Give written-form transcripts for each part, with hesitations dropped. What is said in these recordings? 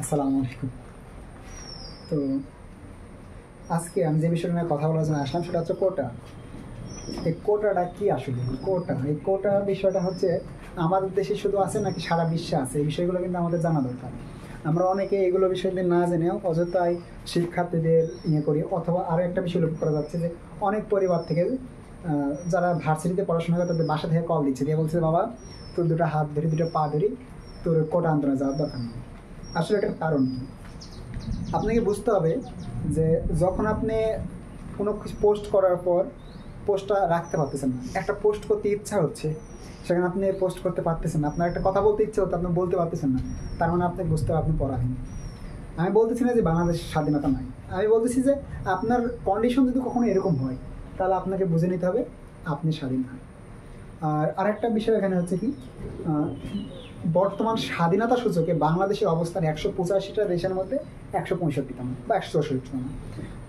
আসসালামু আলাইকুম। তো আজকে আমি যে বিষয়টা নিয়ে কথা বলার জন্য আসলাম সেটা হচ্ছে কোটা। এই কোটাটা কি আসলে? এই কোটা বিষয়টা হচ্ছে আমাদের দেশে শুধু আছে নাকি সারা বিশ্বে আছে, এই বিষয়গুলো কিন্তু আমাদের জানা দরকার। আমরা অনেকে এগুলো বিষয় না জেনেও অযথাই শিক্ষার্থীদের করি, অথবা আরও একটা বিষয় লক্ষ্য করা যাচ্ছে যে অনেক পরিবার থেকে যারা ভার্সিটিতে পড়াশোনা করে তাদের বাসা থেকে কল দিচ্ছে, দিয়ে বলছে বাবা তোর দুটো হাত ধরি দুটো পা ধরি, তোর কোটা আন্দোলনে যাওয়ার দরকার নেই। আসলে এটার কারণ কি আপনাকে বুঝতে হবে যে যখন আপনি কোনো কিছু পোস্ট করার পর পোস্টটা রাখতে পারতেছেন না, একটা পোস্ট করতে ইচ্ছা হচ্ছে সেখানে আপনি পোস্ট করতে পারতেছেন না, আপনার একটা কথা বলতে ইচ্ছে হচ্ছে আপনি বলতে পারতেছেন না, তার মানে আপনি বুঝতে হবে আপনি পড়াহীন। আমি বলতেছি না যে বাংলাদেশের স্বাধীনতা নাই, আমি বলতেছি যে আপনার কন্ডিশন যদি কখনো এরকম হয় তাহলে আপনাকে বুঝে নিতে হবে আপনি স্বাধীন না। আর আরেকটা বিষয় এখানে হচ্ছে কি, বর্তমান স্বাধীনতা সূচকে বাংলাদেশের অবস্থান 185টা দেশের মধ্যে 165তম বা 164তম।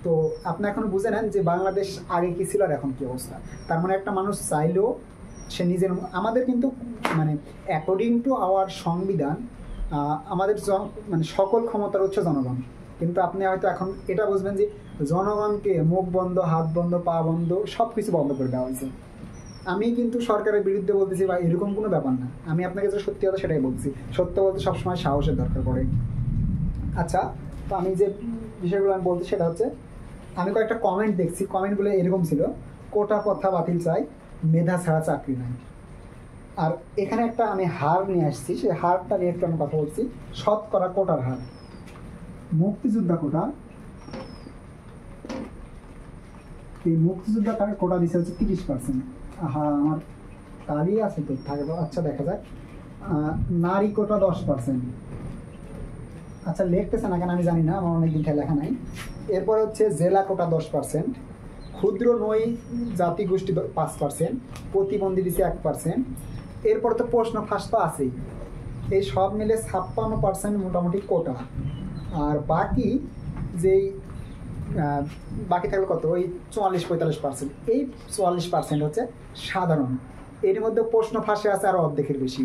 তো আপনি এখন বুঝে নেন যে বাংলাদেশ আগে কী ছিল আর এখন কী অবস্থা। তার মানে একটা মানুষ চাইলেও সে নিজের, আমাদের কিন্তু মানে অ্যাকর্ডিং টু আওয়ার সংবিধান আমাদের মানে সকল ক্ষমতার উৎস জনগণ, কিন্তু আপনি হয়তো এখন এটা বুঝবেন যে জনগণকে মুখ বন্ধ, হাত বন্ধ, পা বন্ধ, সব কিছু বন্ধ করে দেওয়া হয়েছে। আমি কিন্তু সরকারের বিরুদ্ধে বলতেছি বা এরকম কোনো ব্যাপার না, আমি আপনাকে যে সত্যি কথা সেটাই বলছি। সত্য বলতে সবসময় সাহসের দরকার পড়ে। আচ্ছা, তো আমি যে বিষয়গুলো আমি বলছি সেটা হচ্ছে, আমি কয়েকটা কমেন্ট দেখছি, কমেন্টগুলো এরকম ছিল, কোটা কথা বাতিল চাই, মেধা ছাড়া চাকরি নাই। আর এখানে একটা আমি হার নিয়ে আসছি, সেই হারটা নিয়ে একটু আমি কথা বলছি। শতকরা কোটার হার, মুক্তিযোদ্ধা কোটা, এই মুক্তিযোদ্ধা কোটা দিচ্ছে হচ্ছে 30%। হ্যাঁ, আমার তারই আছে তো থাকে, আচ্ছা দেখা যাক। নারী কোটা 10%। আচ্ছা লিখতেছে না কেন আমি জানি না, আমার অনেকদিন থেকে লেখা নাই। এরপর হচ্ছে জেলা কোটা 10%, ক্ষুদ্র নই জাতিগোষ্ঠী 5%, প্রতিবন্ধী দিচ্ছে 1%। এরপর তো প্রশ্ন ফাঁস তো আছেই, এই সব মিলে 56% মোটামুটি কোটা। আর বাকি যেই বাকি থাকলে কত, ওই 44-45%। এই 44% হচ্ছে সাধারণ। এর মধ্যে প্রশ্ন ফাঁসে আছে আরও অর্ধেকের বেশি,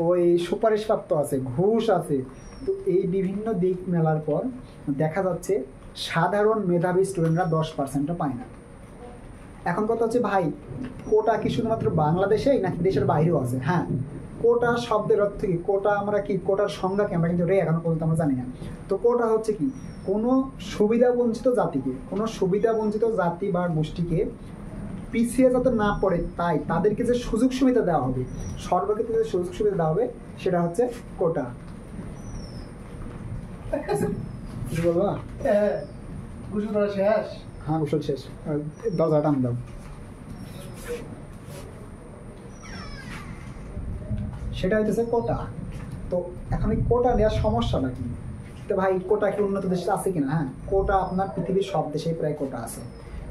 ওই সুপারিশপ্রাপ্ত আছে, ঘুষ আছে। তো এই বিভিন্ন দিক মেলার পর দেখা যাচ্ছে সাধারণ মেধাবী স্টুডেন্টরা 10%ও পায় না। এখন কথা হচ্ছে ভাই, কোটা কি শুধুমাত্র বাংলাদেশেই নাকি দেশের বাইরেও আছে? হ্যাঁ, কোটা শব্দের অর্থ কি, কোটা আমরা কি, কোটার সংজ্ঞা কি আমরা কিন্তু এখনো পর্যন্ত আমরা জানি না। তো কোটা হচ্ছে কি, কোনো সুবিধা বঞ্চিত জাতিকে, কোনো সুবিধা বঞ্চিত জাতি বা গোষ্ঠীকে পিছিয়ে যাতে না পড়ে তাই তাদেরকে যে সুযোগ সুবিধা দেওয়া হবে, সর্বক্ষেত্রে যে সুযোগ সুবিধা দেওয়া হবে সেটা হচ্ছে কোটা। কিছু বলবা? গোসল করা শেষ? হ্যাঁ গোসল শেষ, দরজাটা টান দাও। সেটা হইতেছে কোটা। তো এখন এই কোটা নেওয়ার সমস্যাটা কি? তো ভাই কোটা কি উন্নত দেশে আছে কিনা? হ্যাঁ, কোটা আপনার পৃথিবীর সব দেশেই প্রায় কোটা আছে,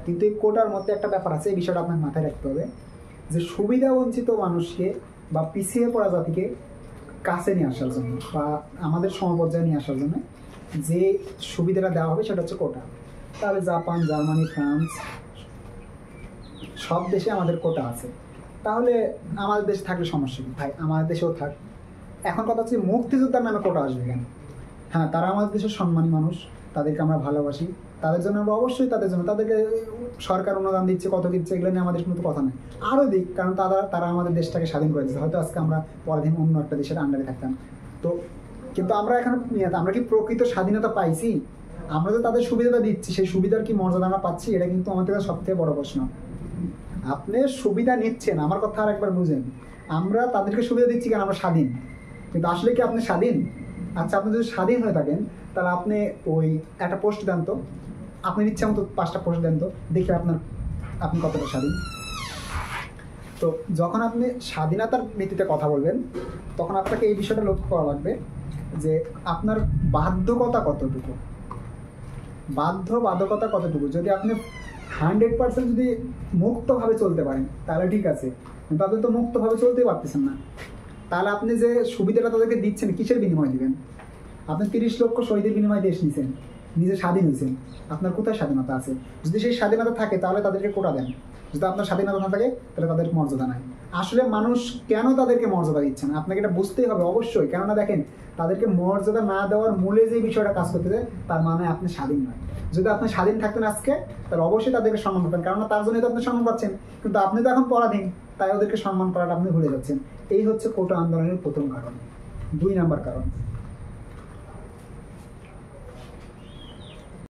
কিন্তু এই কোটার মধ্যে একটা ব্যাপার আছে, এই বিষয়টা আপনার মাথায় রাখতে হবে যে সুবিধা বঞ্চিত মানুষকে বা পিছিয়ে পড়া জাতিকে কাছে নিয়ে আসার জন্য বা আমাদের সমপর্যায়ে নিয়ে আসার জন্য যে সুবিধাটা দেওয়া হবে সেটা হচ্ছে কোটা। তাহলে জাপান, জার্মানি, ফ্রান্স সব দেশে আমাদের কোটা আছে। তাহলে আমাদের দেশে থাকলে সমস্যা কি? ভাই আমাদের দেশেও থাক। এখন কথা হচ্ছে মুক্তিযোদ্ধার নামে কোটা আসবে কেন? হ্যাঁ, তারা আমাদের দেশের সম্মানী মানুষ, তাদেরকে আমরা ভালোবাসি, তাদের জন্য আমরা অবশ্যই তাদেরকে সরকার অনুদান দিচ্ছে, কত দিচ্ছে, এগুলো নিয়ে আমাদের কোনো কথা নেই, আরও দিক, কারণ তারা আমাদের দেশটাকে স্বাধীন করে দিচ্ছে। হয়তো আজকে আমরা পরাধীন অন্য একটা দেশের আন্ডারে থাকতাম। তো কিন্তু আমরা কি প্রকৃত স্বাধীনতা পাইছি? আমরা যে তাদের সুবিধাটা দিচ্ছি, সেই সুবিধার কি মর্যাদা আমরা পাচ্ছি? এটা কিন্তু আমাদের কাছে সবথেকে বড় প্রশ্ন। আপনি সুবিধা নিচ্ছেন, আমার কথা আর একবার বুঝেন, আমরা তাদেরকে সুবিধা দিচ্ছি কেন? আমরা স্বাধীন, কিন্তু আসলে কি আপনি স্বাধীন? আচ্ছা, আপনি যদি স্বাধীন হয়ে থাকেন তাহলে আপনি ওই একটা পোস্ট দেন তো, আপনি ইচ্ছা মতো 5টা পোস্ট দেন তো, দেখি আপনি কতটা স্বাধীন। তো যখন আপনি স্বাধীনতার ভিত্তিতে কথা বলবেন তখন আপনাকে এই বিষয়টা লক্ষ্য করা লাগবে যে আপনার বাধ্যকতা কতটুকু, বাধ্যবাধকতা কতটুকু। যদি আপনি 100% যদি মুক্তভাবে চলতে পারেন তাহলে ঠিক আছে, কিন্তু আপনি তো মুক্তভাবে চলতেই পারতেছেন না। তাহলে আপনি যে সুবিধাটা তাদেরকে দিচ্ছেন কিসের বিনিময় দিবেন? আপনি 30 লক্ষ শহীদের বিনিময়ে দেশ নিছেন, নিজে স্বাধীন হয়েছেন, আপনার কোথায় স্বাধীনতা আছে? যদি সেই স্বাধীনতা থাকে তাহলে তাদেরকে কোটা দেন, যদি আপনার স্বাধীনতা না থাকে তাহলে তাদের মর্যাদা নাই। আসলে মানুষ কেন তাদেরকে মর্যাদা দিচ্ছে না আপনাকে এটা বুঝতেই হবে অবশ্যই। কেননা দেখেন, তাদেরকে মর্যাদা না দেওয়ার মূলে যে বিষয়টা কাজ করতেছে তার মানে আপনি স্বাধীন নয়। যদি আপনি স্বাধীন থাকতেন আজকে, তাহলে অবশ্যই তাদেরকে সম্মান করতেন, কারণ তার জন্যই তো আপনি সম্মান পাচ্ছেন। কিন্তু আপনি তো এখন পরাধীন, তাই ওদেরকে সম্মান করাটা আপনি ভুলে যাচ্ছেন। এই হচ্ছে কোটা আন্দোলনের প্রথম কারণ। 2 নাম্বার কারণ,